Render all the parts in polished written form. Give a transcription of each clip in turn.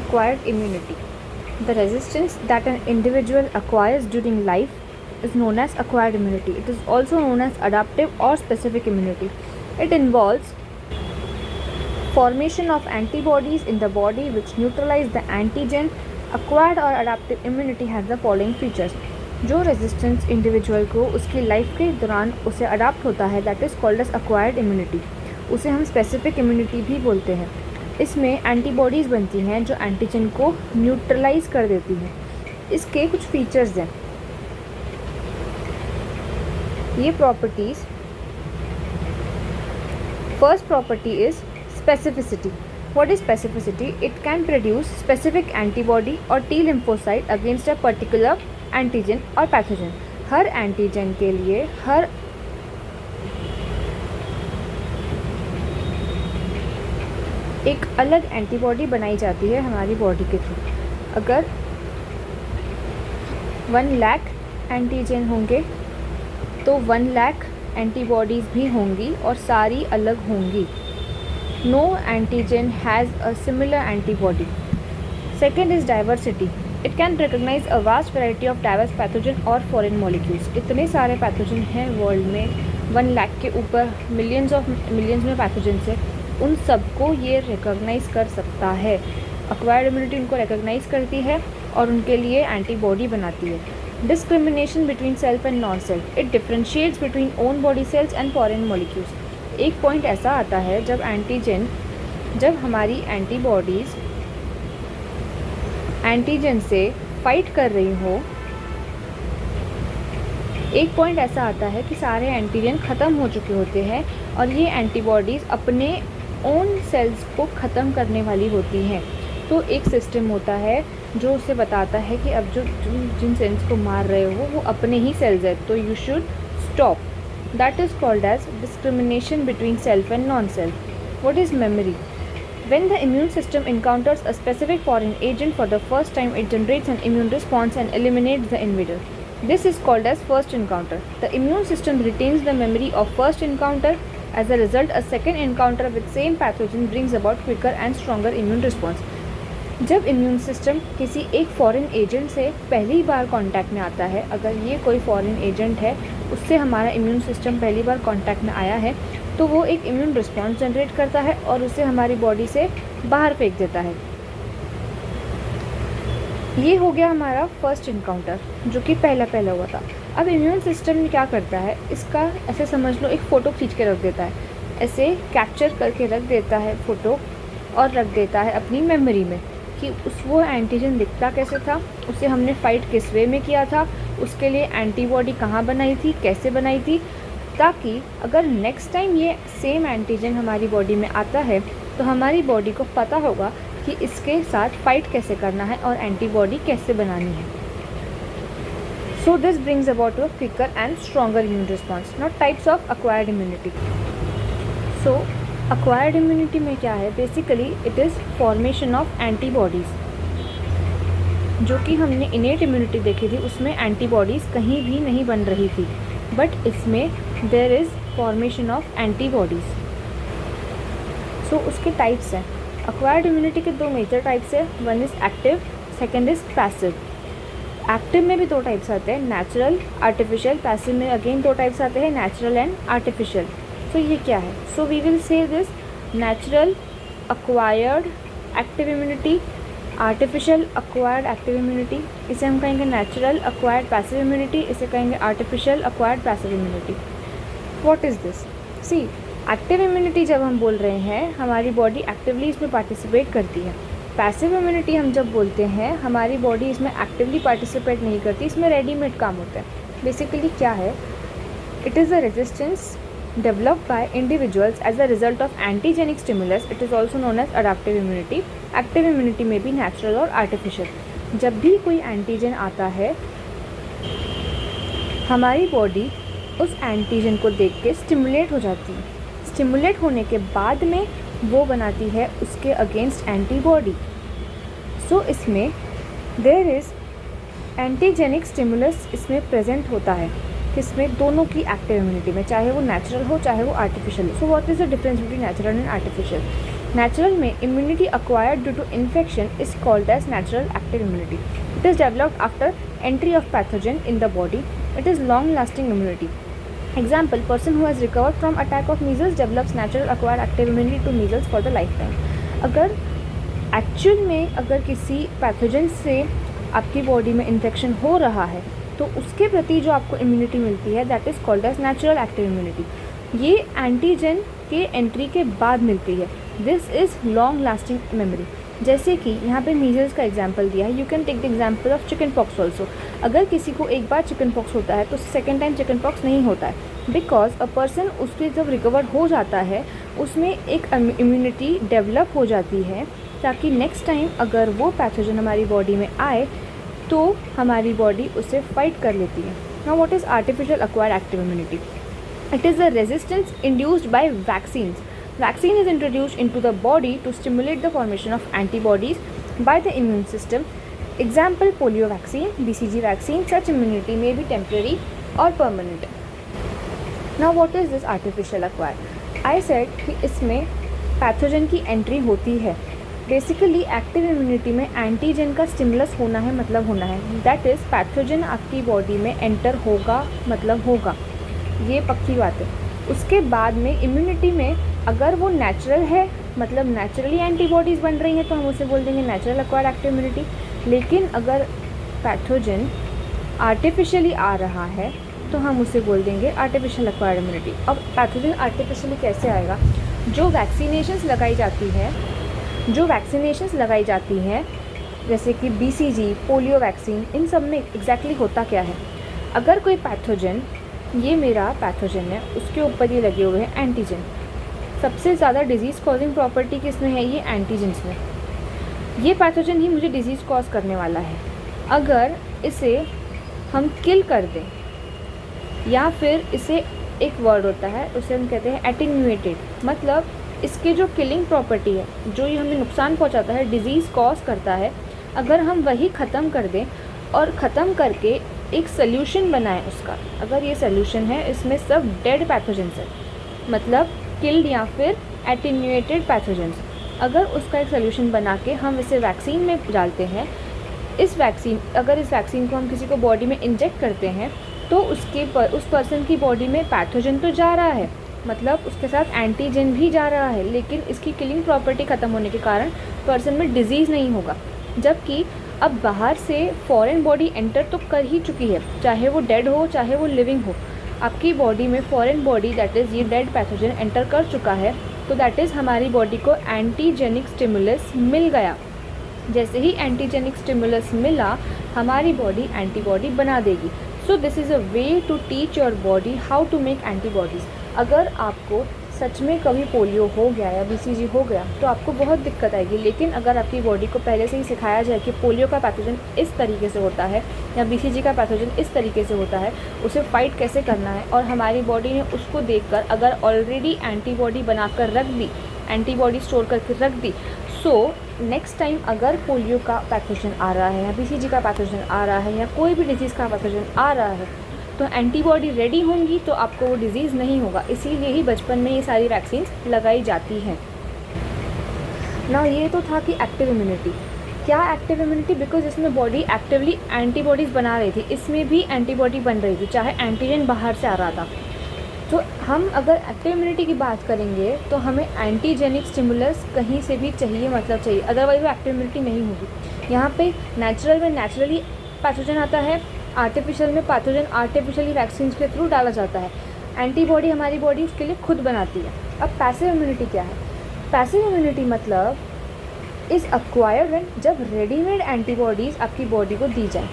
Acquired immunity. The resistance that an individual acquires during life is known as acquired immunity. It is also known as adaptive or specific immunity. It involves formation of antibodies in the body which neutralize the antigen. Acquired or adaptive immunity has the following features. जो resistance individual को उसकी life के दौरान उसे adapt होता है that is called as acquired immunity. उसे हम स्पेसिफिक इम्यूनिटी भी बोलते हैं. इसमें एंटीबॉडीज़ बनती हैं जो एंटीजन को न्यूट्रलाइज कर देती हैं. इसके कुछ फीचर्स हैं. ये properties, first property is specificity. What is specificity? It can produce specific antibody or T lymphocyte against a particular antigen or pathogen. Her antigen के लिए हर एक अलग एंटीबॉडी बनाई जाती है हमारी बॉडी के थ्रू. अगर 1 लाख एंटीजन होंगे तो 1 लाख एंटीबॉडीज़ भी होंगी और सारी अलग होंगी. No antigen has a similar antibody. Second is diversity. It can recognize a vast variety of diverse pathogen or foreign molecules. इतने सारे पैथोजन हैं वर्ल्ड में, 1 लाख के ऊपर मिलियंस में पैथोजन्स है. उन सबको ये रिकॉग्नाइज कर सकता है. एक्वायर्ड इम्यूनिटी उनको रिकॉग्नाइज करती है और उनके लिए एंटीबॉडी बनाती है. Discrimination between self and non self. It differentiates between own body cells and foreign molecules. एक पॉइंट ऐसा आता है जब हमारी एंटीबॉडीज़ एंटीजन से फाइट कर रही हो. एक पॉइंट ऐसा आता है कि सारे एंटीजन ख़त्म हो चुके होते हैं और ये एंटीबॉडीज़ अपने ओन सेल्स को ख़त्म करने वाली होती हैं. तो एक सिस्टम होता है जो उसे बताता है कि अब जो जिन सेल्स को मार रहे हो वो अपने ही सेल्स है, तो you should stop. That is called as discrimination between self and non-self. What is memory? When the immune system encounters a specific foreign agent for the first time, it generates an immune response and eliminates the invader. This is called as first encounter. The immune system retains the memory of first encounter. As a result, a second encounter with same pathogen brings about quicker and stronger immune response. जब immune system किसी एक foreign agent से पहली बार contact में आता है, अगर ये कोई फॉरेन एजेंट है उससे हमारा इम्यून सिस्टम पहली बार कांटेक्ट में आया है, तो वो एक इम्यून रिस्पॉन्स जनरेट करता है और उसे हमारी बॉडी से बाहर फेंक देता है. ये हो गया हमारा फर्स्ट इनकाउंटर जो कि पहला हुआ था. अब इम्यून सिस्टम क्या करता है, इसका ऐसे समझ लो एक फ़ोटो खींच के रख देता है. ऐसे कैप्चर करके रख देता है फ़ोटो और रख देता है अपनी मेमोरी में कि वो एंटीजन दिखता कैसे था, उसे हमने फ़ाइट किस वे में किया था, उसके लिए एंटीबॉडी कहाँ बनाई थी, कैसे बनाई थी, ताकि अगर नेक्स्ट टाइम ये सेम एंटीजन हमारी बॉडी में आता है तो हमारी बॉडी को पता होगा कि इसके साथ फ़ाइट कैसे करना है और एंटीबॉडी कैसे बनानी है. So this brings about to a quicker and stronger immune response. Not types of acquired immunity. So acquired immunity में क्या है, basically it is formation of antibodies. जो कि हमने इनेट इम्यूनिटी देखी थी उसमें एंटीबॉडीज़ कहीं भी नहीं बन रही थी, बट इसमें there is formation of antibodies. So उसके टाइप्स हैं. एक्वायर्ड इम्यूनिटी के 2 मेजर टाइप्स है. One is active, second is passive. Active में भी 2 टाइप्स आते हैं, नेचुरल, आर्टिफिशियल. पैसिव में अगेन 2 टाइप्स आते हैं, नेचुरल एंड आर्टिफिशियल. तो ये क्या है? So we will say this natural acquired active immunity, artificial acquired active immunity. इसे हम कहेंगे नेचुरल एक्वायर्ड पैसिव इम्यूनिटी, इसे कहेंगे artificial acquired passive immunity. What is this? See, active immunity जब हम बोल रहे हैं हमारी बॉडी एक्टिवली इसमें पार्टिसिपेट करती है. पैसिव इम्यूनिटी हम जब बोलते हैं हमारी बॉडी इसमें एक्टिवली पार्टिसिपेट नहीं करती, इसमें रेडीमेड काम होता है. बेसिकली क्या है, it is a resistance developed by individuals as a result of antigenic stimulus. It is also known as adaptive immunity. Active immunity में भी natural और artificial. जब भी कोई एंटीजन आता है हमारी बॉडी उस एंटीजन को देख के स्टिमुलेट हो जाती है. स्टिमुलेट होने के बाद में वो बनाती है उसके अगेंस्ट एंटीबॉडी. सो इसमें देयर इज़ एंटीजेनिक स्टिमुलस इसमें प्रेजेंट होता है. किसमें? दोनों की एक्टिव इम्यूनिटी में, चाहे वो नेचुरल हो चाहे वो आर्टिफिशियल हो. So what is the difference between natural and artificial? Natural में immunity acquired due to infection is called as natural active immunity. It is developed after entry of pathogen in the body. It is long-lasting immunity. Example: person who has recovered from attack of measles develops natural acquired active immunity to measles for the lifetime. अगर actual में अगर किसी pathogen से आपकी body में infection हो रहा है तो उसके प्रति जो आपको इम्यूनिटी मिलती है that is called as natural active immunity. ये एंटीजन के एंट्री के बाद मिलती है. This is long lasting memory. जैसे कि यहाँ पे मीजल्स का एग्जांपल दिया है. You can take the example of chicken pox also. अगर किसी को एक बार चिकन पॉक्स होता है तो सेकेंड टाइम चिकन पॉक्स नहीं होता है, बिकॉज अ पर्सन उसके जब रिकवर हो जाता है उसमें एक इम्यूनिटी डेवलप हो जाती है ताकि नेक्स्ट टाइम अगर वो पैथोजन हमारी बॉडी में आए तो हमारी बॉडी उसे फाइट कर लेती है. Now what is artificial acquired active immunity? It is the resistance induced by vaccines. Vaccine is introduced into the body to stimulate the formation of antibodies by the immune system. Example: polio vaccine, BCG vaccine. Such immunity may be temporary or permanent. Now what is this artificial acquired? I said कि इसमें pathogen की entry होती है. Basically active immunity में antigen का stimulus होना है, मतलब होना है. दैट इज़ पैथोजन आपकी बॉडी में एंटर होगा, मतलब होगा. ये पक्की बात है. उसके बाद में इम्यूनिटी में अगर वो नेचुरल है, मतलब नेचुरली एंटीबॉडीज़ बन रही हैं तो हम उसे बोल देंगे नेचुरल एक्वायर्ड एक्टिव इम्यूनिटी. लेकिन अगर पैथोजन आर्टिफिशियली आ रहा है तो हम उसे बोल देंगे आर्टिफिशियल एक्वायर्ड इम्यूनिटी. अब पैथोजन आर्टिफिशियली कैसे आएगा? जो वैक्सीनेशंस लगाई जाती हैं जैसे कि BCG, पोलियो वैक्सीन, इन सब में एग्जैक्टली होता क्या है? अगर कोई पैथोजन, ये मेरा पैथोजन है, उसके ऊपर ये लगे हुए हैं एंटीजन. सबसे ज़्यादा डिजीज़ कॉजिंग प्रॉपर्टी किसमें है? ये एंटीजन्स में. ये पैथोजन ही मुझे डिजीज़ कॉज करने वाला है. अगर इसे हम किल कर दें या फिर इसे एक वर्ड होता है उसे हम कहते हैं एटेन्यूएटेड, मतलब इसके जो किलिंग प्रॉपर्टी है, जो ये हमें नुकसान पहुंचाता है, डिजीज़ कॉज करता है, अगर हम वही ख़त्म कर दें और ख़त्म करके एक सोल्यूशन बनाएं उसका. अगर ये सोल्यूशन है, इसमें सब डेड पैथोजेंस है, मतलब किल्ड या फिर एटेन्यूएटेड पैथोजेंस. अगर उसका एक सोल्यूशन बना के हम इसे वैक्सीन में डालते हैं, इस वैक्सीन को हम किसी को बॉडी में इंजेक्ट करते हैं तो उस पर्सन की बॉडी में पैथोजन तो जा रहा है, मतलब उसके साथ एंटीजन भी जा रहा है, लेकिन इसकी किलिंग प्रॉपर्टी ख़त्म होने के कारण पर्सन में डिजीज़ नहीं होगा. जबकि अब बाहर से फॉरेन बॉडी एंटर तो कर ही चुकी है, चाहे वो डेड हो चाहे वो लिविंग हो. आपकी बॉडी में फॉरेन बॉडी दैट इज़ ये डेड पैथोजन एंटर कर चुका है, तो दैट इज़ हमारी बॉडी को एंटीजेनिक स्टिमुलस मिल गया. जैसे ही एंटीजेनिक स्टिमुलस मिला हमारी बॉडी एंटीबॉडी बना देगी. So this is a way to teach your body how to make antibodies. अगर आपको सच में कभी पोलियो हो गया या BCG हो गया तो आपको बहुत दिक्कत आएगी, लेकिन अगर आपकी बॉडी को पहले से ही सिखाया जाए कि पोलियो का पैथोजन इस तरीके से होता है या BCG का पैथोजन इस तरीके से होता है, उसे फाइट कैसे करना है, और हमारी बॉडी ने उसको देखकर अगर ऑलरेडी एंटीबॉडी बनाकर रख दी, एंटीबॉडी स्टोर करके रख दी, सो नेक्स्ट टाइम अगर पोलियो का पैथोजन आ रहा है या BCG का पैथोजन आ रहा है या कोई भी डिजीज़ का पैथोजन आ रहा है तो एंटीबॉडी रेडी होंगी तो आपको वो डिज़ीज़ नहीं होगा. इसीलिए ही बचपन में ये सारी वैक्सीन्स लगाई जाती हैं. ना ये तो था कि एक्टिव इम्यूनिटी. क्या एक्टिव इम्यूनिटी? बिकॉज इसमें बॉडी एक्टिवली एंटीबॉडीज़ बना रही थी, इसमें भी एंटीबॉडी बन रही थी, चाहे एंटीजन बाहर से आ रहा था. तो हम अगर एक्टिव इम्यूनिटी की बात करेंगे तो हमें एंटीजेनिक स्टिमुलस कहीं से भी चाहिए, मतलब चाहिए, अदरवाइज वो एक्टिव इम्यूनिटी नहीं होगी. यहाँ पे नेचुरल में नेचुरली पैथोजन आता है, आर्टिफिशियल में पैथोजन आर्टिफिशियली वैक्सीन के थ्रू डाला जाता है. एंटीबॉडी हमारी बॉडी उसके लिए खुद बनाती है. अब पैसिव इम्यूनिटी क्या है? पैसिव इम्यूनिटी मतलब इज़ अक्वायर्ड व्हेन, जब रेडीमेड एंटीबॉडीज़ आपकी बॉडी को दी जाए.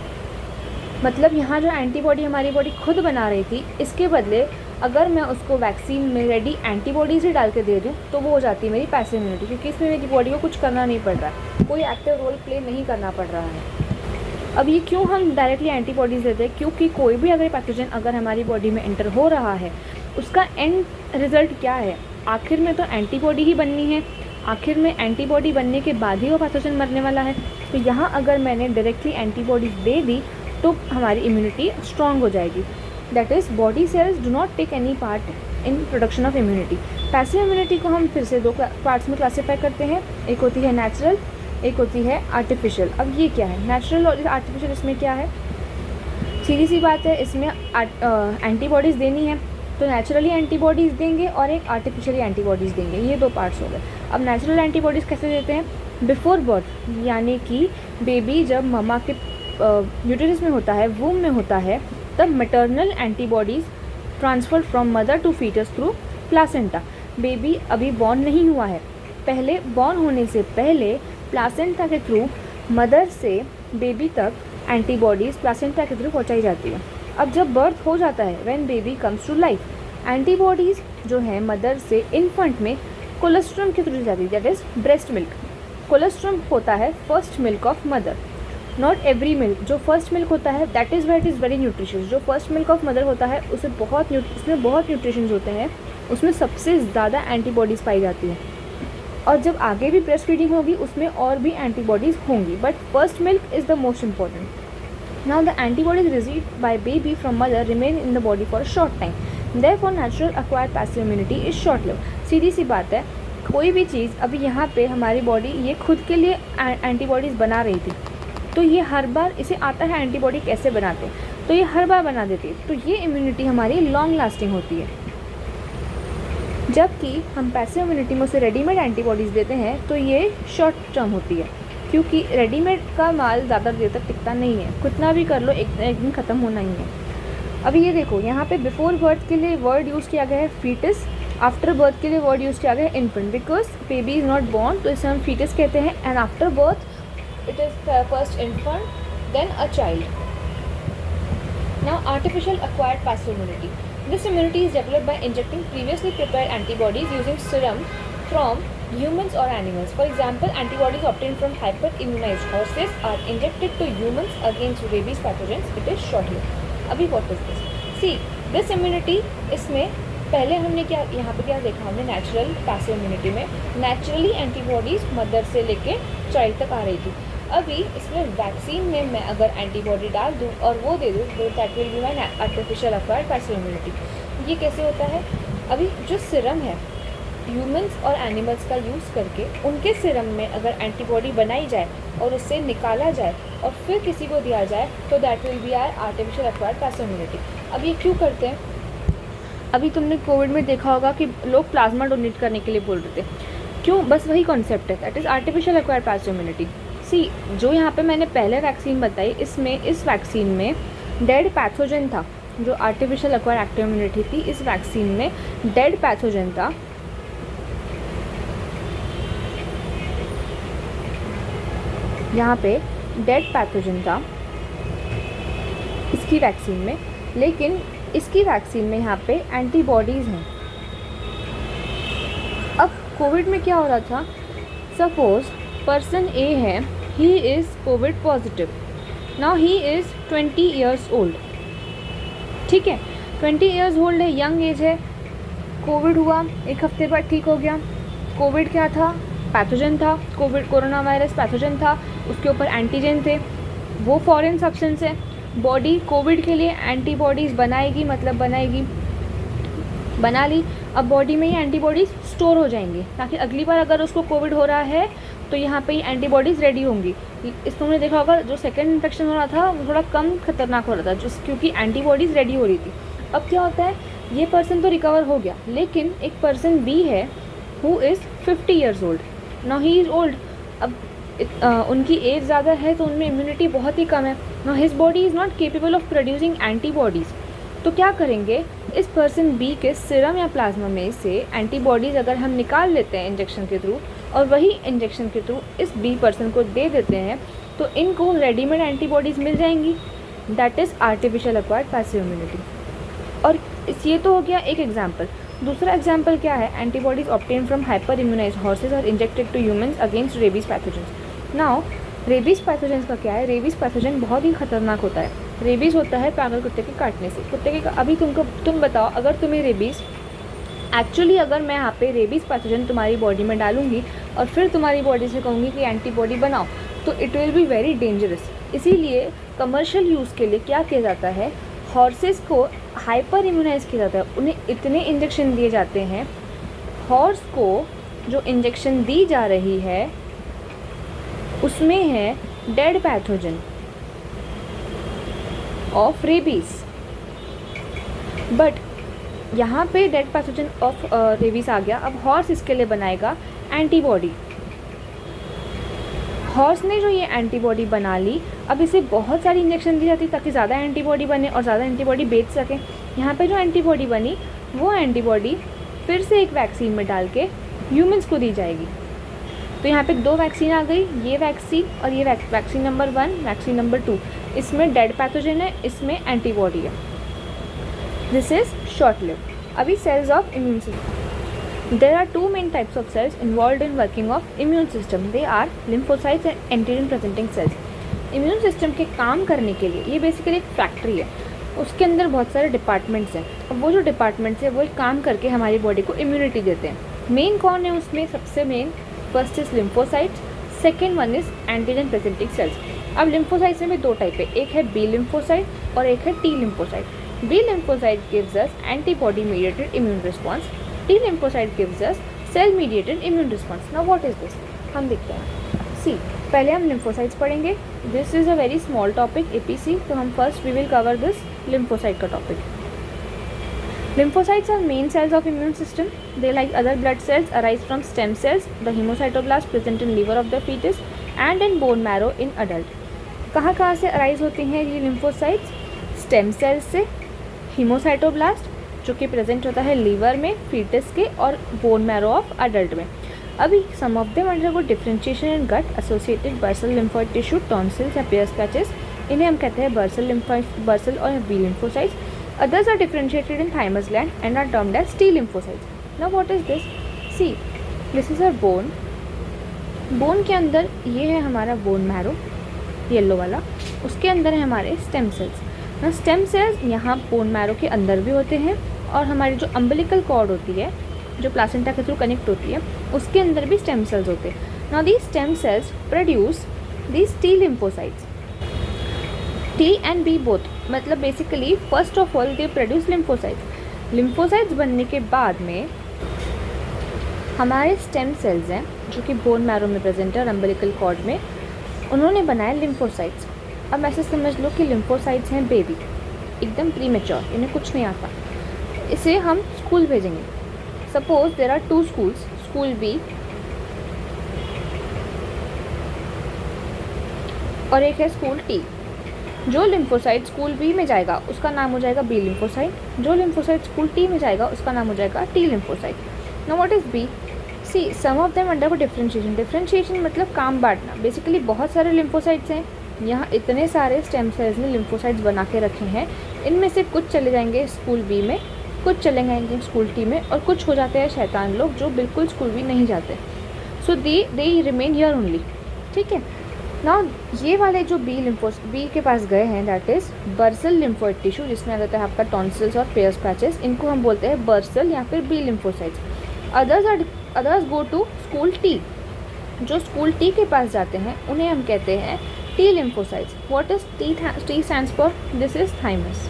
मतलब यहाँ जो एंटीबॉडी हमारी बॉडी खुद बना रही थी, इसके बदले अगर मैं उसको वैक्सीन में रेडी एंटीबॉडीज़ ही डाल के दे दूँ तो वो हो जाती है मेरी पैसिव इम्यूनिटी, क्योंकि इसमें मेरी बॉडी को कुछ करना नहीं पड़ रहा है, कोई एक्टिव रोल प्ले नहीं करना पड़ रहा है. अब ये क्यों हम डायरेक्टली एंटीबॉडीज़ देते हैं? क्योंकि कोई भी अगर पैथोजन अगर हमारी बॉडी में एंटर हो रहा है, उसका एंड रिज़ल्ट क्या है? आखिर में तो एंटीबॉडी ही बननी है. आखिर में एंटीबॉडी बनने के बाद ही वो पैथोजन मरने वाला है. तो यहाँ अगर मैंने डायरेक्टली एंटीबॉडीज़ दे दी तो हमारी इम्यूनिटी स्ट्रॉन्ग हो जाएगी. That is body cells do not take any part in production of immunity. Passive immunity को हम फिर से दो पार्ट्स में क्लासीफाई करते हैं, एक होती है नेचुरल, एक होती है आर्टिफिशियल। अब ये क्या है नेचुरल और आर्टिफिशियल, इसमें क्या है, सीधी सी बात है, इसमें एंटीबॉडीज़ देनी है तो नेचुरली एंटीबॉडीज़ देंगे और एक आर्टिफिशियली एंटीबॉडीज़ देंगे, ये दो पार्ट्स हो गए। अब नेचुरल एंटीबॉडीज़ कैसे देते हैं, बिफोर बर्थ, यानी कि बेबी जब मम्मा के यूटेरस में होता है, वूम में होता है, तब maternal antibodies transfer from mother to foetus through placenta. Baby अभी बॉर्न नहीं हुआ है, पहले बॉर्न होने से पहले प्लासेंटा के थ्रू मदर से बेबी तक एंटीबॉडीज़ प्लासेंटा के थ्रू पहुंचाई जाती है। अब जब बर्थ हो जाता है, when baby comes to life, antibodies जो है मदर से इन्फेंट में कोलेस्ट्रम के थ्रू जाती है, that is breast milk. Colostrum होता है first milk of mother, not every milk. जो फर्स्ट मिल्क होता है that is why it is very nutritious. जो फर्स्ट मिल्क ऑफ मदर होता है उसमें बहुत न्यूट्रिशंस होते हैं, उसमें सबसे ज़्यादा एंटीबॉडीज़ पाई जाती है। और जब आगे भी ब्रेस्ट फीडिंग होगी उसमें और भी एंटीबॉडीज़ होंगी, but first milk is the most important. Now the antibodies received by baby from mother remain in the body for a short time. Therefore natural acquired passive immunity is short lived. सीधी सी बात है, कोई भी चीज़ अभी यहाँ पे हमारी body ये खुद के लिए एंटीबॉडीज़ बना रही थी, तो ये हर बार इसे आता है एंटीबॉडी कैसे बनाते हैं, तो ये हर बार बना देती है, तो ये इम्यूनिटी हमारी लॉन्ग लास्टिंग होती है। जबकि हम पैसिव इम्यूनिटी में उसे रेडीमेड एंटीबॉडीज़ देते हैं तो ये शॉर्ट टर्म होती है, क्योंकि रेडीमेड का माल ज़्यादा देर तक टिकता नहीं है, कितना भी कर लो एक दिन ख़त्म होना ही है। अभी ये देखो, यहाँ पे बिफोर बर्थ के लिए वर्ड यूज़ किया गया है फीटस, आफ्टर बर्थ के लिए वर्ड यूज़ किया गया है infant, because baby is not born तो इसे हम फीटस कहते हैं, and after birth it is first infant then a child. Now artificial acquired passive immunity, this immunity is developed by injecting previously prepared antibodies using serum from humans or animals. For example, antibodies obtained from hyper-immunized horses are injected to humans against rabies pathogens. It is short-lived. अभी what is this? See, this immunity, इसमें पहले हमने क्या यहाँ पे क्या देखा, हमने नेचुरल पैसिव इम्यूनिटी में नेचुरली एंटीबॉडीज़ मदर से लेके चाइल्ड तक आ रही थी। अभी इसमें वैक्सीन में मैं अगर एंटीबॉडी डाल दूँ और वो दे दूँ तो that will be my artificial acquired passive immunity. ये कैसे होता है, अभी जो सिरम है ह्यूमंस और एनिमल्स का यूज़ करके उनके सिरम में अगर एंटीबॉडी बनाई जाए और उससे निकाला जाए और फिर किसी को दिया जाए तो that will be are artificial acquired passive immunity. अब ये क्यों करते हैं, अभी तुमने कोविड में देखा होगा कि लोग प्लाज्मा डोनेट करने के लिए बोल रहे थे, क्यों, बस वही कॉन्सेप्ट है, that is artificial acquired passive immunity. See, जो यहाँ पे मैंने पहले वैक्सीन बताई, इसमें इस वैक्सीन में डेड पैथोजन था, जो आर्टिफिशियल एक्वायर्ड एक्टिव इम्यूनिटी थी इस वैक्सीन में डेड पैथोजन था। यहाँ पे डेड पैथोजन था इसकी वैक्सीन में, लेकिन इसकी वैक्सीन में यहाँ पे एंटीबॉडीज़ हैं। अब कोविड में क्या हो रहा था, सपोज पर्सन ए है, he is Covid positive, now he is 20 years old, ठीक है, 20 ईयर्स ओल्ड है, यंग एज है, कोविड हुआ, एक हफ्ते बाद ठीक हो गया। कोविड क्या था, पैथोजन था, कोविड कोरोना वायरस पैथोजन था, उसके ऊपर एंटीजन थे, वो फॉरेन सब्सटेंस है, बॉडी कोविड के लिए एंटीबॉडीज़ बनाएगी, मतलब बनाएगी, बना ली, अब बॉडी में ही एंटीबॉडीज़ स्टोर हो जाएंगी ताकि अगली बार अगर उसको कोविड हो रहा है तो यहाँ पे ही एंटीबॉडीज़ रेडी होंगी। इस तुमने देखा होगा जो सेकेंड इन्फेक्शन हो रहा था वो थोड़ा कम खतरनाक हो रहा था, जिस क्योंकि एंटीबॉडीज़ रेडी हो रही थी। अब क्या होता है, ये पर्सन तो रिकवर हो गया, लेकिन एक पर्सन बी है who is 50 years old, now he is old, अब उनकी एज ज़्यादा है तो उनमें इम्यूनिटी बहुत ही कम है, now his body is not capable of producing antibodies. तो क्या करेंगे, इस पर्सन बी के सीरम या प्लाज्मा में से एंटीबॉडीज़ अगर हम निकाल लेते हैं इंजेक्शन के थ्रू और वही इंजेक्शन के थ्रू इस बी पर्सन को दे देते हैं तो इनको रेडीमेड एंटीबॉडीज़ मिल जाएंगी, that is artificial acquired passive immunity. और ये तो हो गया एक एग्जाम्पल। दूसरा एग्जाम्पल क्या है, antibodies obtain from hyper immunized horses और injected to humans against rabies pathogens. Now rabies pathogens का क्या है, रेबीज पैथोजन बहुत ही खतरनाक होता है। रेबीज़ होता है पागल कुत्ते के काटने से, कुत्ते के अभी तुम बताओ, अगर तुम्हें रेबीज़ एक्चुअली अगर मैं यहाँ पे रेबीज़ पैथोजन तुम्हारी बॉडी में डालूंगी और फिर तुम्हारी बॉडी से कहूँगी कि एंटीबॉडी बनाओ तो it will be very dangerous. इसीलिए कमर्शियल यूज़ के लिए क्या किया जाता है, हॉर्सेस को हाइपर इम्यूनाइज किया जाता है, उन्हें इतने इंजेक्शन दिए जाते हैं। हॉर्स को जो इंजेक्शन दी जा रही है उसमें है dead pathogen of rabies, but यहाँ पे डेड पैथोजन ऑफ रेबीज आ गया। अब हॉर्स इसके लिए बनाएगा एंटीबॉडी। हॉर्स ने जो ये एंटीबॉडी बना ली, अब इसे बहुत सारी इंजेक्शन दी जाती ताकि ज़्यादा एंटीबॉडी बने और ज़्यादा एंटीबॉडी बेच सकें। यहाँ पे जो एंटीबॉडी बनी वो एंटीबॉडी फिर से एक वैक्सीन में डाल के ह्यूमंस को दी जाएगी। तो यहाँ पे 2 वैक्सीन आ गई, ये वैक्सीन और ये वैक्सीन नंबर 1, वैक्सीन नंबर 2। इसमें डेड पैथोजन है, इसमें एंटीबॉडी है। This is short live. अभी cells of immune system. There are 2 main types of cells involved in working of immune system. They are lymphocytes and antigen presenting cells. Immune system के काम करने के लिए ये बेसिकली एक factory है, उसके अंदर बहुत सारे डिपार्टमेंट्स हैं। अब वो जो डिपार्टमेंट्स हैं वो एक काम करके हमारी बॉडी को इम्यूनिटी देते हैं। मेन कौन है उसमें? सबसे main first is lymphocytes, second one is antigen presenting sales. अब लिम्फोसाइट्स में 2 टाइप है, एक है बी लिम्फोसाइट और एक है T lymphocyte. B lymphocyte gives us antibody mediated immune response, T lymphocyte gives us cell mediated immune response. Now what is this? हम देखते हैं। See, पहले हम lymphocytes पढ़ेंगे। This is a very small topic APC, तो हम first we will cover this lymphocyte का topic. Lymphocytes are main cells of immune system. They like other blood cells arise from stem cells, the hemocytoblast present in liver of the fetus and in bone marrow in adult. कहाँ से arise होते हैं ये lymphocytes? Stem cells से, hemocytoblast जो कि present होता है लीवर में फीटस के और बोन मैरो ऑफ अडल्ट में। अभी some of them undergo differentiation in gut associated bursal lymphoid tissue, tonsils या पियर्स पैचेस, इन्हें हम कहते हैं बर्सल और B lymphocytes. Others are differentiated in thymus gland and are termed as T lymphocytes. Now what is this? See, this is our bone. Bone के अंदर ये है हमारा बोन मैरो येलो वाला, उसके अंदर है हमारे स्टेम सेल्स। ना स्टेम सेल्स यहाँ बोन मैरो के अंदर भी होते हैं और हमारी जो अम्बिलिकल कॉर्ड होती है जो प्लासेंटा के थ्रू कनेक्ट होती है उसके अंदर भी स्टेम सेल्स होते हैं। Now these stem cells produce these T lymphocytes. T and B both, मतलब basically first of all they produce lymphocytes. Lymphocytes बनने के बाद में हमारे स्टेम सेल्स हैं जो कि बोन मैरो में प्रेजेंट है और अम्बिलिकल कॉर्ड में, उन्होंने बनाया लिम्फोसाइट्स। अब ऐसे समझ लो कि लिम्फोसाइट्स हैं बेबी, एकदम प्रीमेच्योर, इन्हें कुछ नहीं आता। इसे हम स्कूल भेजेंगे। Suppose there are 2 schools, school B और एक है स्कूल टी। जो लिम्फोसाइट स्कूल बी में जाएगा उसका नाम हो जाएगा बी लिम्फोसाइट, जो लिम्फोसाइट स्कूल टी में जाएगा उसका नाम हो जाएगा T lymphocyte. Now what is B? See, some of them undergo differentiation. Differentiation मतलब काम बांटना। बेसिकली बहुत सारे लिम्फोसाइट्स हैं, यहाँ इतने सारे स्टेम सेल्स ने लिम्फोसाइट्स बना के रखे हैं, इनमें से कुछ चले जाएंगे स्कूल बी में, कुछ चले जाएंगे स्कूल टी में और कुछ हो जाते हैं शैतान लोग जो बिल्कुल स्कूल बी नहीं जाते। सो दे रिमेन हियर ओनली। ठीक है। नाउ ये वाले जो बी के पास गए हैं that is bursal lymphoid tissue, जिसमें आ जाता है आपका टॉन्सिल्स और पेयर्स पैचेस, इनको हम बोलते हैं बर्सल या फिर B lymphocytes. Others go to school T. जो स्कूल टी के पास जाते हैं उन्हें हम कहते हैं T lymphocytes. What is T stands for? This is thymus.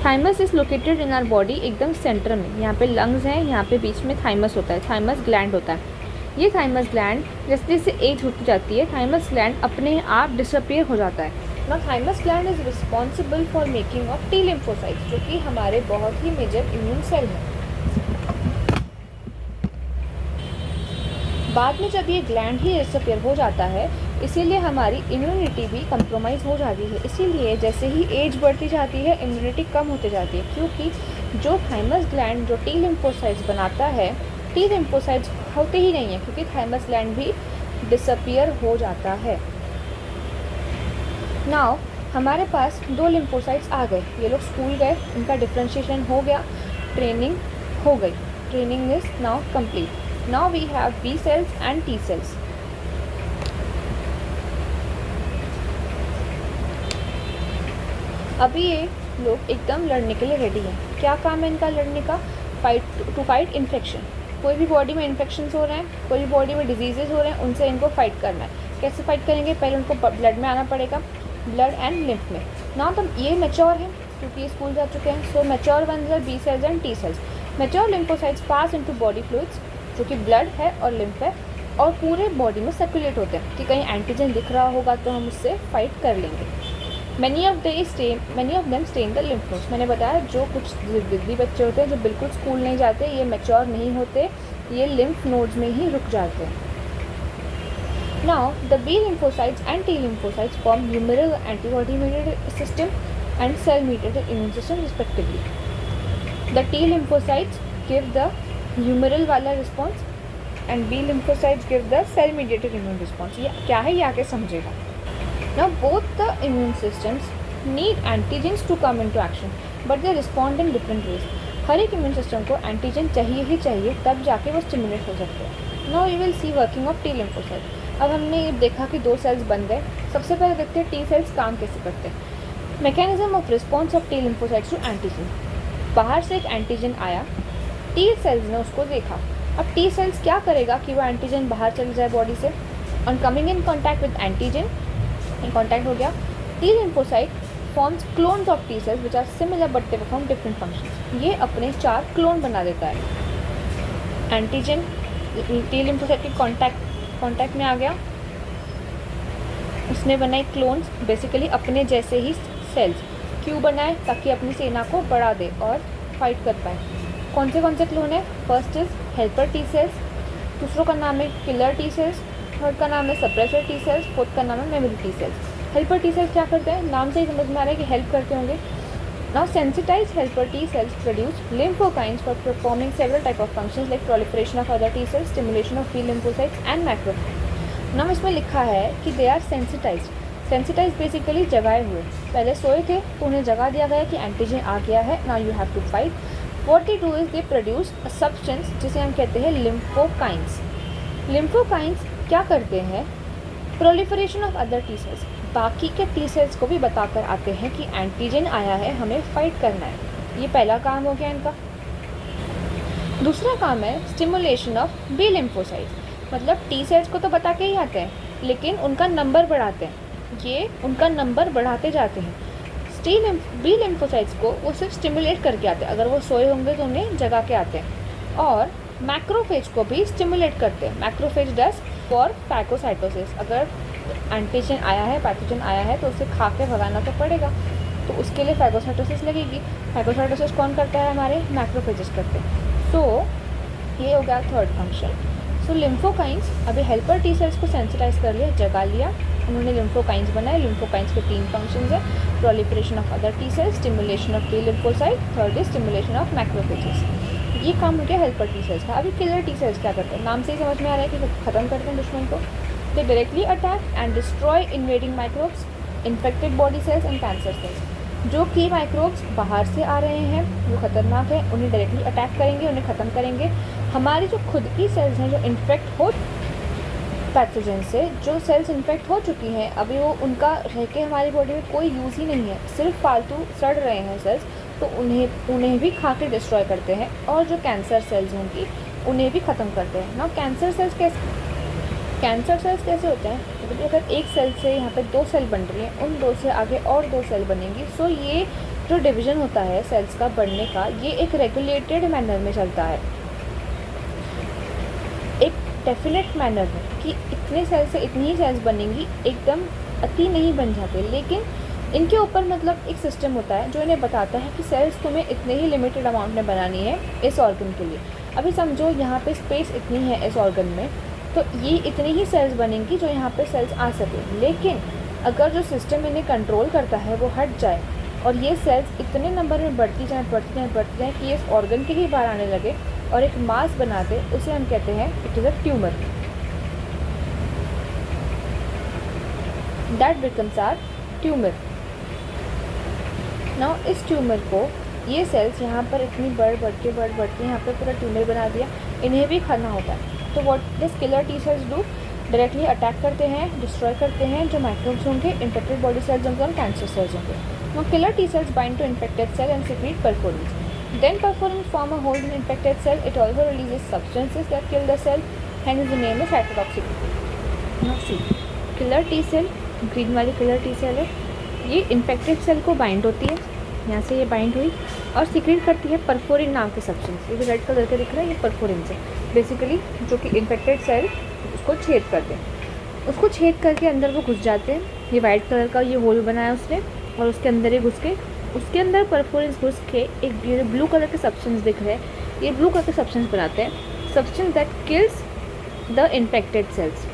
Thymus is located in our body एकदम सेंटर में। यहाँ पे लंग्स हैं, यहाँ पे बीच में थाइमस होता है, थाइमस ग्लैंड होता है। ये थाइमस ग्लैंड जैसे जैसे एज होती जाती है थाइमस ग्लैंड अपने आप डिसअपियर हो जाता है। Now thymus gland is responsible for making of T lymphocytes, जो कि हमारे बहुत ही मेजर इम्यून सेल हैं। बाद में जब ये ग्लैंड ही डिसअपियर हो जाता है, इसीलिए हमारी इम्यूनिटी भी कंप्रोमाइज़ हो जाती है। इसीलिए जैसे ही एज बढ़ती जाती है इम्यूनिटी कम होती जाती है, क्योंकि जो थाइमस ग्लैंड जो टी लिम्फोसाइट्स बनाता है, टी लिम्फोसाइट्स होते ही नहीं है क्योंकि थाइमस ग्लैंड भी डिसअपियर हो जाता है। नाउ हमारे पास 2 लिम्फोसाइट्स आ गए, ये लोग स्कूल गए, इनका डिफ्रेंशिएशन हो गया, ट्रेनिंग हो गई, training is now complete. Now we have B cells and T cells. अभी ये लोग एकदम लड़ने के लिए रेडी हैं। क्या काम है इनका लड़ने का? To fight infection. कोई भी बॉडी में इन्फेक्शंस हो रहे हैं, कोई भी बॉडी में डिजीजेज हो रहे हैं, उनसे इनको फाइट करना है। कैसे फाइट करेंगे? पहले उनको ब्लड में आना पड़ेगा, ब्लड एंड लिम्फ में। नाउ तो ये मैच्योर है क्योंकि स्कूल जा चुके हैं. So mature ones are B cells and T cells. Mature lymphocytes pass into body fluids, जो कि ब्लड है और लिम्फ है, और पूरे बॉडी में सर्कुलेट होते हैं कि कहीं एंटीजन दिख रहा होगा तो हम उससे फाइट कर लेंगे. Many of them stay in the lymph nodes. मैंने बताया जो कुछ जिद्दी बच्चे होते हैं जो बिल्कुल स्कूल नहीं जाते, ये मैच्योर नहीं होते, ये लिम्फ नोड्स में ही रुक जाते हैं. Now the B lymphocytes and T lymphocytes form humoral antibody mediated system and cell mediated immune system respectively. The T lymphocytes give the humoral वाला response and B lymphocytes give the cell mediated immune response. ये क्या है ये आगे समझेगा. Now both the immune systems need antigens to come into action, but they respond in different ways. हर एक immune system को antigen चाहिए ही चाहिए, तब जाके वो stimulate हो सकते हैं. Now we will see working of T lymphocytes. अब हमने ये देखा कि 2 सेल्स बन गए. सबसे पहले देखते हैं T सेल्स काम कैसे करते हैं. Mechanism of response of T lymphocytes to antigen. बाहर से एक एंटीजन आया, टी सेल्स ने उसको देखा. अब टी सेल्स क्या करेगा कि वो एंटीजन बाहर चले जाए बॉडी से. On coming in contact with antigen, in contact हो गया, T lymphocyte forms clones of T cells which are similar but they perform different functions. ये अपने 4 क्लोन बना देता है. एंटीजन टी लिम्फोसाइट के कॉन्टैक्ट में आ गया, उसने बनाए क्लोन्स, बेसिकली अपने जैसे ही सेल्स. क्यों बनाए? ताकि अपनी सेना को बढ़ा दे और फाइट कर पाए. कौन से क्लोन है? First is helper T sales, दूसरों का नाम है किलर टी सेल्स, थर्ड का नाम है सप्रेसर टी सेल्स, फोर्थ का नाम है memory T sales. Helper T sales क्या करते हैं? नाम से ही समझ में आ रहा है कि हेल्प करते होंगे. Now sensitize helper T cells produce lymphokines for performing several type of functions like proliferation of other T cells, stimulation of B lymphocytes and macrophage. Now इसमें लिखा है कि they are sensitized. Sensitize basically जगाए हुए. पहले सोए थे तो उन्हें जगा दिया गया कि एंटीजन आ गया है, now you have to fight. What they do is they produce a substance जिसे हम कहते हैं लिम्फोकाइन्स. लिम्फोकाइन्स क्या करते हैं? Proliferation of other T cells, बाकी के टी सेल्स को भी बताकर आते हैं कि एंटीजन आया है, हमें फाइट करना है. ये पहला काम हो गया इनका. दूसरा काम है स्टिमुलेशन ऑफ बी लिम्फोसाइट्स. मतलब टी सेल्स को तो बता के ही आते हैं, लेकिन उनका नंबर बढ़ाते हैं. ये उनका नंबर बढ़ाते जाते हैं. बी लिम्फोसाइट्स को वो सिर्फ स्टिमुलेट करके आते हैं. अगर वो सोए होंगे तो उन्हें जगा के आते हैं. और मैक्रोफेज को भी स्टिमुलेट करते हैं. Macrophage does for phagocytosis. अगर एंटीजन आया है, पैथोजन आया है, तो उसे खा के भगाना तो पड़ेगा, तो उसके लिए फैगोसाइटोसिस लगेगी. फैगोसाइटोसिस कौन करता है? हमारे मैक्रोफेजेस करते हैं. सो ये हो गया थर्ड फंक्शन. सो लिम्फोकाइन्स, अभी हेल्पर टी सेल्स को सेंसिटाइज कर लिया, जगा लिया, उन्होंने लिम्फोकाइन्स बनाए. लिम्फोकाइन्स के 3 फंक्शंस है, proliferation of other T cells, stimulation of T lymphocyte, third is stimulation of macrophages. ये काम हो गया हेल्पर टी सेल्स का. अभी किलर टी सेल्स क्या करते हैं? नाम से ही समझ में आ रहा है कि ख़त्म करते हैं दुश्मन को. दे directly attack and destroy invading microbes, infected body cells and cancer cells. जो की माइक्रोब्स बाहर से आ रहे हैं वो ख़तरनाक है, उन्हें डायरेक्टली अटैक करेंगे, उन्हें ख़त्म करेंगे. हमारी जो खुद की सेल्स हैं जो इन्फेक्ट हो पैथोजन से, जो सेल्स इन्फेक्ट हो चुकी हैं, अभी वो उनका रह के हमारी बॉडी में कोई यूज़ ही नहीं है, सिर्फ फालतू सड़ रहे हैं सेल्स, तो उन्हें भी खा के डिस्ट्रॉय करते हैं. और जो कैंसर सेल्स होंगी उन्हें भी ख़त्म करते हैं. ना कैंसर सेल्स कैसे होते हैं? तो अगर एक सेल से यहाँ पे 2 सेल बन रही हैं, उन 2 से आगे और 2 सेल बनेंगी. सो ये जो डिवीज़न होता है सेल्स का बढ़ने का, ये एक रेगुलेटेड मैनर में चलता है, एक डेफिनेट मैनर में कि इतने सेल से इतनी ही सेल्स बनेंगी, एकदम अति नहीं बन जाते. लेकिन इनके ऊपर मतलब एक सिस्टम होता है जो इन्हें बताता है कि सेल्स तुम्हें इतने ही लिमिटेड अमाउंट में बनानी है इस ऑर्गन के लिए. अभी समझो यहाँ पे स्पेस इतनी है इस ऑर्गन में, तो ये इतनी ही सेल्स बनेंगी जो यहाँ पे सेल्स आ सके. लेकिन अगर जो सिस्टम इन्हें कंट्रोल करता है वो हट जाए और ये सेल्स इतने नंबर में बढ़ती जाएँ कि ये इस ऑर्गन के ही बाहर आने लगे और एक मास बना दे, उसे हम कहते हैं it is a tumour. That becomes are tumour. Now इस ट्यूमर को ये सेल्स यहाँ पर इतनी बढ़ के यहाँ पे पूरा ट्यूमर बना दिया, इन्हें भी खाना होता है. तो what this killer T sales do? Directly attack करते हैं, डिस्ट्रॉय करते हैं जो माइक्रोब्स होंगे, इन्फेक्टेड बॉडी सेल्स होंगे और कैंसर सेल्स होंगे. Now killer T cells bind to infected cell and secrete perforins. Then perforins form a hold in infected cell. It also releases substances that kill the cell. Hence the name is cytotoxic. Now see, killer T cell, green वाली killer T cell है, ये infected cell को bind होती है, यहाँ से ये bind हुई और सीक्रेट करती है परफोरिन नाम के सब्सटेंस। ये जो रेड कलर का दिख रहा है ये परफोरिन से बेसिकली जो कि इन्फेक्टेड सेल उसको छेद करते हैं, उसको छेद करके अंदर वो घुस जाते हैं। ये वाइट कलर का ये होल बनाया उसने और उसके अंदर ये घुस के उसके अंदर परफोरिन घुस के एक ये ब्लू कलर के सब्सटेंस दिख रहे हैं, ये ब्लू कलर के सब्सटेंस बनाते हैं, substance that kills the infected cells.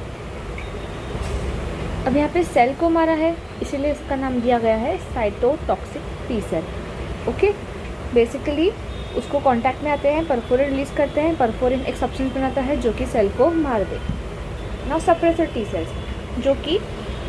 अब यहाँ पे सेल को मारा है इसीलिए इसका नाम दिया गया है cytotoxic T cell. Okay, basically उसको कांटेक्ट में आते हैं, परफोरिन रिलीज करते हैं, परफोरिन एक सब्सटेंस बनाता है जो कि सेल को मार दे। नाउ सप्रेसर टी सेल्स, जो कि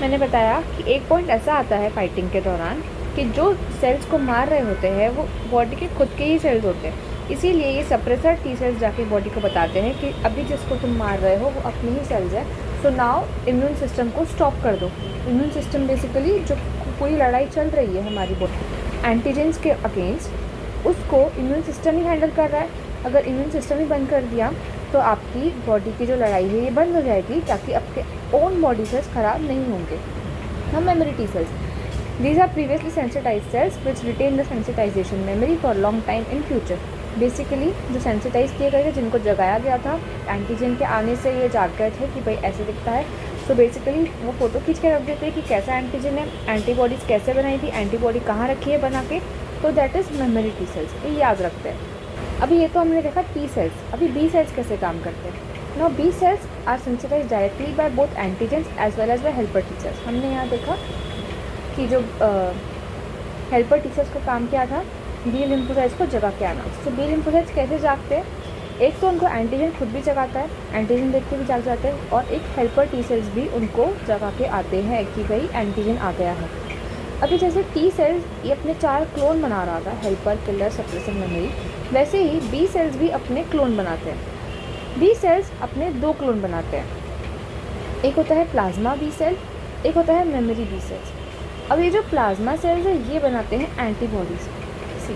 मैंने बताया कि एक पॉइंट ऐसा आता है फाइटिंग के दौरान कि जो सेल्स को मार रहे होते हैं वो बॉडी के खुद के ही सेल्स होते हैं, इसीलिए ये सप्रेसर टी सेल्स जाके बॉडी को बताते हैं कि अभी जिसको तुम मार रहे हो वो अपनी ही सेल्स है, सो नाउ इम्यून सिस्टम को स्टॉप कर दो। इम्यून सिस्टम बेसिकली जो कोई लड़ाई चल रही है हमारी बॉडी एंटीजेंस के अगेंस्ट, उसको इम्यून सिस्टम ही हैंडल कर रहा है। अगर इम्यून सिस्टम ही बंद कर दिया तो आपकी बॉडी की जो लड़ाई है ये बंद हो जाएगी, ताकि आपके ओन बॉडी सेल्स ख़राब नहीं होंगे। हम memory T cells, these are previously sensitized cells which retain the sensitization memory for long time in future. Basically जो सेंसिटाइज किए गए थे, जिनको जगाया गया था एंटीजन के आने से, ये जाग गए थे कि भाई ऐसे दिखता है, तो बेसिकली वो फ़ोटो खींच के रख देते हैं कि कैसा एंटीजन है, एंटीबॉडीज़ कैसे बनाई थी, एंटीबॉडी कहाँ रखी है बना के, तो that is memory T cells, ये याद रखते हैं। अभी ये तो हमने देखा टी सेल्स, अभी बी सेल्स कैसे काम करते हैं। Now B cells are sensitize directly by both antigens as well as by helper T cells. हमने यहाँ देखा कि जो हेल्पर टी सेल्स का काम क्या था, बी लिम्फोसाइट्स को जगा के आना। तो बी लिम्फोसाइट्स कैसे जागते हैं, एक तो उनको एंटीजन खुद भी जगाता है, एंटीजन देख के भी जाग जाते हैं, और एक हेल्पर टी सेल्स भी उनको जगा के आते हैं कि भाई एंटीजन आ गया है। अभी जैसे टी सेल्स ये अपने 4 क्लोन बना रहा था, हेल्पर, किलर, सप्रेसर, मेमोरी, वैसे ही बी सेल्स भी अपने क्लोन बनाते हैं। बी सेल्स अपने 2 क्लोन बनाते हैं, एक होता है प्लाज्मा बी सेल, एक होता है मेमोरी बी सेल्स। अब ये जो प्लाज्मा सेल्स है ये बनाते हैं antibodies. See,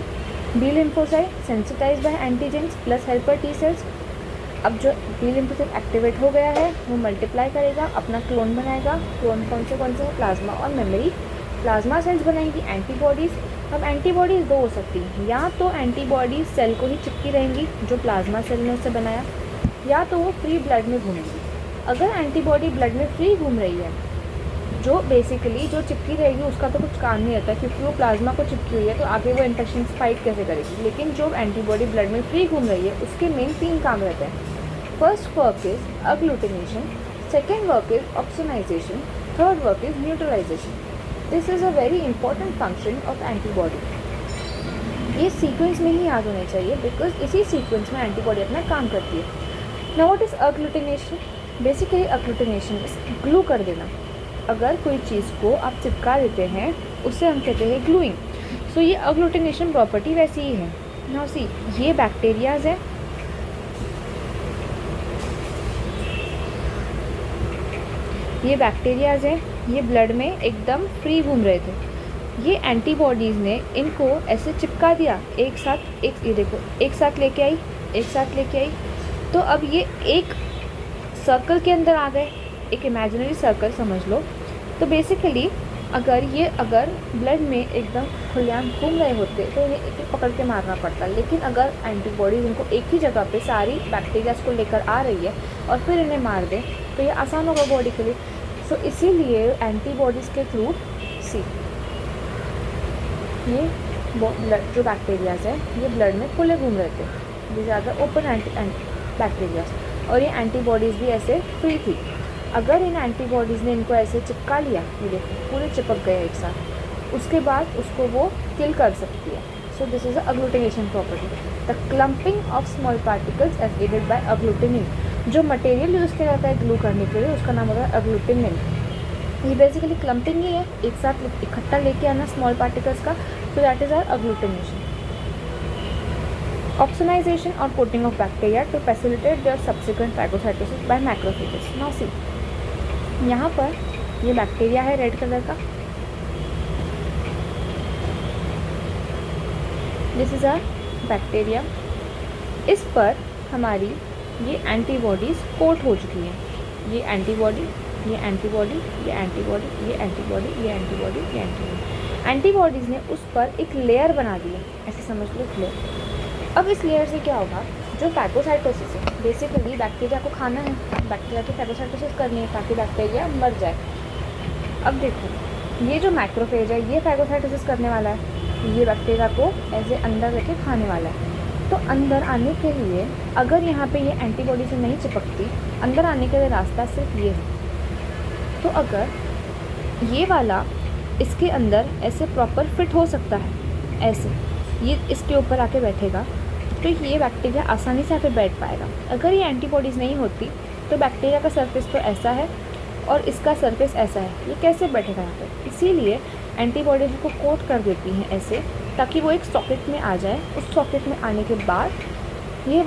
B lymphocyte sensitize by antigens plus helper T cells. अब जो बी लिम्फोसाइट एक्टिवेट हो गया है वो मल्टीप्लाई करेगा, अपना क्लोन बनाएगा। क्लोन कौन से है, प्लाज्मा और मेमोरी। प्लाज्मा सेल्स बनाएंगी एंटीबॉडीज़। अब एंटीबॉडीज़ 2 हो सकती हैं, या तो एंटीबॉडीज़ सेल को ही चिपकी रहेंगी जो प्लाज्मा सेल ने उससे बनाया, या तो वो फ्री ब्लड में घूमेंगी। अगर एंटीबॉडी ब्लड में फ्री घूम रही है, जो बेसिकली जो चिपकी रहेगी उसका तो कुछ काम नहीं रहता, क्योंकि वो प्लाज्मा को चिपकी हुई है, तो आगे वो इन्फेक्शन फाइट कैसे करेगी। लेकिन जो एंटीबॉडी ब्लड में फ्री घूम रही है उसके मेन 3 काम रहते हैं। First work is agglutination, second work is opsonization, third work is neutralization. This is a very important function of antibody. ये सीक्वेंस में ही याद होने चाहिए, बिकॉज इसी सीक्वेंस में एंटीबॉडी अपना काम करती है। Now what is agglutination? Basically agglutination is glue कर देना। अगर कोई चीज़ को आप चिपका देते हैं उससे हम कहते हैं ग्लूइंग। सो ये अग्लूटिनेशन प्रॉपर्टी वैसी ही है। नाउ सी, ये बैक्टीरियाज है, ये बैक्टीरियाज हैं, ये ब्लड में एकदम फ्री घूम रहे थे। ये एंटीबॉडीज़ ने इनको ऐसे चिपका दिया एक साथ, ये देखो एक साथ लेके आई, एक साथ लेके आई, तो अब ये एक सर्कल के अंदर आ गए, एक इमेजिनरी सर्कल समझ लो। तो बेसिकली अगर ब्लड में एकदम खुलेआम घूम रहे होते तो ये एक पकड़ के मारना पड़ता, लेकिन अगर एंटीबॉडीज़ इनको एक ही जगह पे सारी बैक्टीरियाज को लेकर आ रही है और फिर इन्हें मार दे तो ये आसान होगा बॉडी के लिए। सो इसीलिए एंटीबॉडीज़ के थ्रू सी, ये ब्लड जो बैक्टीरियाज है ये ब्लड में खुले घूम रहे थे, ये ज़्यादा ओपन बैक्टीरियाज, और ये एंटीबॉडीज़ भी ऐसे फ्री थी। अगर इन एंटीबॉडीज़ ने इनको ऐसे चिपका लिया, ये देखो पूरे चिपक गए एक साथ, उसके बाद उसको वो किल कर सकती है। So this is agglutination property. The clumping of small particles as aided by agglutinin. जो मटेरियल यूज़ किया जाता है ग्लू करने के लिए उसका नाम होता है अग्लूटिनिन। ये बेसिकली क्लम्पिंग ही है, एक साथ इकट्ठा लेके आना स्मॉल पार्टिकल्स का, so that is our agglutination. Opsonization और coating of bacteria to facilitate their subsequent phagocytosis by macrophages. Now see, यहाँ पर ये बैक्टीरिया है रेड कलर का, दिस इज़ अ बैक्टीरिया। इस पर हमारी ये एंटीबॉडीज़ कोट हो चुकी हैं, ये एंटीबॉडी ये एंटीबॉडी, ये एंटीबॉडी, ये एंटीबॉडी, ये एंटीबॉडी, ये एंटीबॉडी। एंटीबॉडीज़ ने उस पर एक लेयर बना दी है, ऐसे समझ लो एक लेयर। अब इस लेयर से क्या होगा, जो फैगोसाइटोसिस है, बेसिकली बैक्टीरिया को खाना है, बैक्टीरिया की फैगोसाइटोसिस करनी है ताकि बैक्टीरिया मर जाए। अब देखो ये जो मैक्रोफेज है ये फैगोसाइटोसिस करने वाला है, ये बैक्टीरिया को ऐसे अंदर लेके खाने वाला है। तो अंदर आने के लिए अगर यहाँ पे ये एंटीबॉडी से नहीं चिपकती, अंदर आने के लिए रास्ता सिर्फ ये है। तो अगर ये वाला इसके अंदर ऐसे प्रॉपर फिट हो सकता है, ऐसे ये इसके ऊपर आके बैठेगा तो ये बैक्टीरिया आसानी से आके बैठ पाएगा। अगर ये एंटीबॉडीज़ नहीं होती तो बैक्टीरिया का सरफेस तो ऐसा है और इसका सरफेस ऐसा है, ये कैसे बैठेगा यहाँ पे। इसीलिए एंटीबॉडीज़ को कोट कर देती हैं ऐसे, ताकि वो एक सॉकेट में आ जाए। उस सॉकेट में आने के बाद ये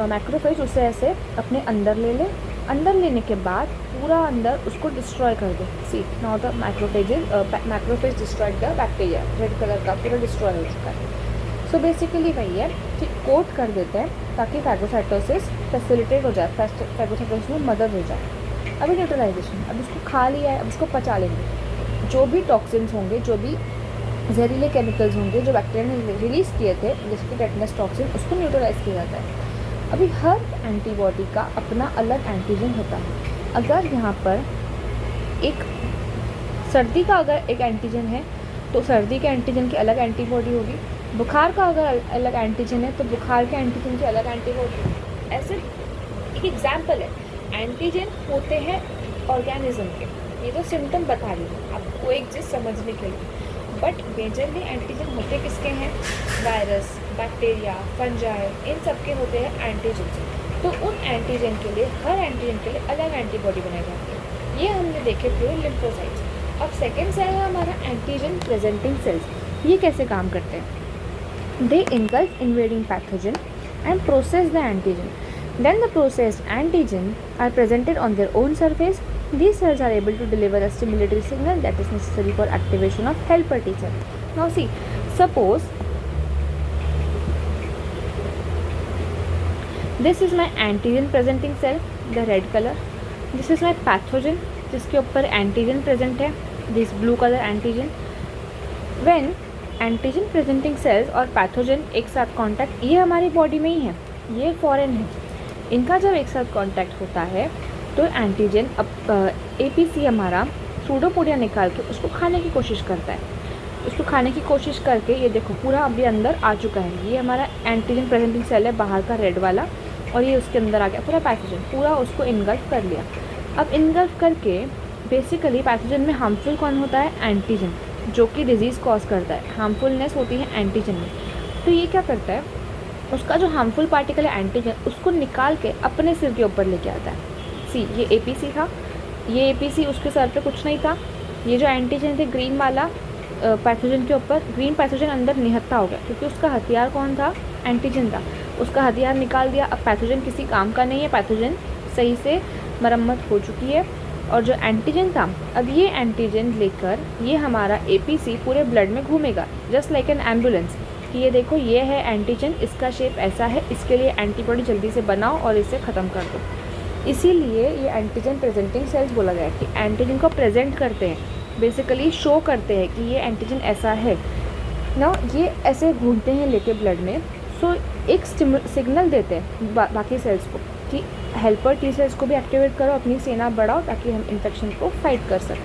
मैक्रोफेज उसे ऐसे अपने अंदर ले ले, अंदर लेने के बाद पूरा अंदर उसको डिस्ट्रॉय कर दे। See now the macrophage destroyed the bacteria, red colour का पूरा डिस्ट्रॉय हो चुका है। सो बेसिकली वही है कि कोट कर देते हैं ताकि फैगोसाइटोसिस फैसिलिटेट हो जाए, फैगोसाइटोसिस में मदद हो जाए। अभी न्यूट्रलाइजेशन, अब इसको खा लिया है, अब इसको पचा लेंगे। जो भी टॉक्सिन्स होंगे, जो भी जहरीले केमिकल्स होंगे जो बैक्टीरिया ने रिलीज़ किए थे, जैसे कि टेटनस टॉक्सिन, उसको न्यूट्रलाइज किया जाता है। अभी हर एंटीबॉडी का अपना अलग एंटीजन होता है। अगर यहाँ पर एक सर्दी का अगर एक एंटीजन है तो सर्दी के एंटीजन की अलग एंटीबॉडी होगी। बुखार का अगर अलग एंटीजन है तो बुखार के एंटीजन की अलग एंटीबॉडी होगी। ऐसे एक एग्जाम्पल है, एंटीजन होते हैं ऑर्गेनिज्म के, ये तो सिम्टम बता रही हूँ आपको एक चीज़ समझने के लिए। बट मेजरली एंटीजन होते किसके हैं, वायरस, बैक्टीरिया, फंजाई, इन सब के होते हैं एंटीजन। तो उन एंटीजन के लिए, हर एंटीजन के लिए अलग एंटीबॉडी बनाई जाती है। ये हमने देखे पूरे लिम्फोसाइट्स। अब सेकेंड सेल है हमारा एंटीजन प्रेजेंटिंग सेल्स। ये कैसे काम करते हैं, दे engulf invading pathogen and process the antigen. Then the processed antigen are presented on their own surface. These cells are able to deliver a stimulatory signal that is necessary for activation of helper T cell. Now see, suppose this is my antigen presenting cell, the red color. This is my pathogen, जिसके ऊपर antigen present है, this blue colour antigen. When antigen presenting sales और pathogen एक साथ contact, ये हमारी body में ही है, ये फॉरेन है, इनका जब एक साथ कांटेक्ट होता है तो एंटीजन एपीसी हमारा सूडोपोडिया निकाल के उसको खाने की कोशिश करता है। उसको खाने की कोशिश करके ये देखो पूरा अभी अंदर आ चुका है, ये हमारा एंटीजन प्रेजेंटिंग सेल है बाहर का रेड वाला, और ये उसके अंदर आ गया पूरा पैथोजन, पूरा उसको इनगल्फ कर लिया। अब इनगल्फ करके बेसिकली पैथोजन में हार्मफुल कौन होता है, एंटीजन, जो कि डिजीज़ कॉज करता है, हार्मफुलनेस होती है एंटीजन में। तो ये क्या करता है, उसका जो हार्मफुल पार्टिकल है एंटीजन, उसको निकाल के अपने सिर के ऊपर लेके आता है। सी ये एपीसी था, ये एपीसी उसके सर पे कुछ नहीं था, ये जो एंटीजन थे ग्रीन वाला पैथोजन के ऊपर, ग्रीन पैथोजन अंदर निहत्था हो गया क्योंकि उसका हथियार कौन था, एंटीजन था, उसका हथियार निकाल दिया। अब पैथोजन किसी काम का नहीं है, पैथोजन सही से मरम्मत हो चुकी है। और जो एंटीजन था, अब ये एंटीजन लेकर ये हमारा एपीसी पूरे ब्लड में घूमेगा, जस्ट लाइक एन एम्बुलेंस, कि ये देखो ये है एंटीजन, इसका शेप ऐसा है, इसके लिए एंटीबॉडी जल्दी से बनाओ और इसे ख़त्म कर दो। इसीलिए ये एंटीजन प्रेजेंटिंग सेल्स बोला गया है कि एंटीजन को प्रेजेंट करते हैं, बेसिकली शो करते हैं कि ये एंटीजन ऐसा है ना, ये ऐसे घूमते हैं लेके ब्लड में। सो एक सिग्नल देते हैं बाकी सेल्स को कि हेल्पर टी सेल्स को भी एक्टिवेट करो, अपनी सेना बढ़ाओ ताकि हम इन्फेक्शन को फाइट कर सकें।